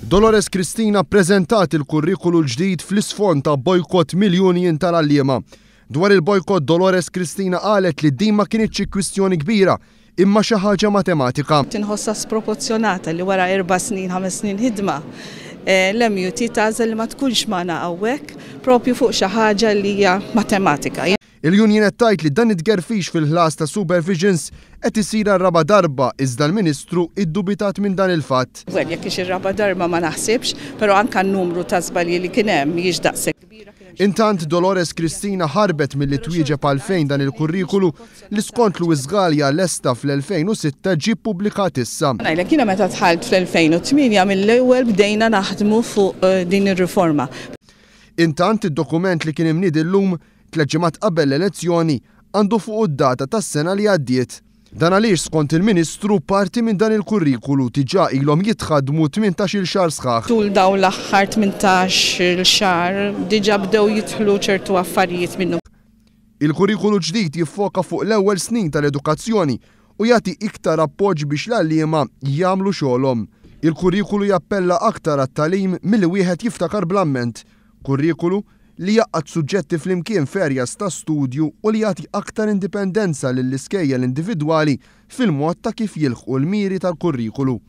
Dolores Cristina ppreżentat il-kurrikulu l-ġdid fl-isfond ta' bojkott miljunien tal-għalliema. Dwar il-bojkott Dolores Cristina qalet li din ma kienitx kwistjoni kbira imma xi ħaġa matematika. Tinħossa sproporzjonata li wara 4 snin, 5 snin ħidma l-MUT tażel li ma tkunx magħna hawnhekk propju fuq xi ħaġa li hija matematika. Il-Union qed tgħid li dan it-tgerfix fil-ħlas ta' supervisions qed isir raba darba iżda l-Ministru iddubitat minn dan il-fatt. Jekk ix ir-raba darba ma naħsibx, però anke n-numru ta' żbalji li kien hemm mhijiex daqshekk kbira. Intant Dolores Cristina ħarbet milli twieġeb għalfejn dan il-kurrikulu li skont Luis Gallia lesta fl-2006 ġie ppubblikat issa. Ngħidlek jiena meta dħalt fl-2008 mill-ewwel bdejna naħdmu fuq din ir-riforma. Intant id-dokument li kien imnied illum 3 ġimgħat qabel l-elezzjoni għandu fuq id-data tas-sena li għaddiet. Dan għaliex skont il-Ministru parti minn dan il-kurrikulu diġà ilhom jitħaddmu 18-il xahar sħaħ. Tul dawn l-aħħar 18-il xahar diġà bdew jidħlu ċertu affarijiet minnu. Il-kurrikulu ġdid jiffoka fuq l-ewwel snin tal-edukazzjoni u jagħti iktar appoġġ biex l-għalliema jagħmlu xogħolhom. Il-kurrikulu jappella aktar għat-tagħlim milli wieħed jiftakar bl-amment. Kurrikulu li jaqqad suġġetti flimkien ferjas ta' studju u li jagħti aktar indipendenza lill-iskejjel individwali fil-mod ta' kif jilħqu l-miri tal-kurrikulu.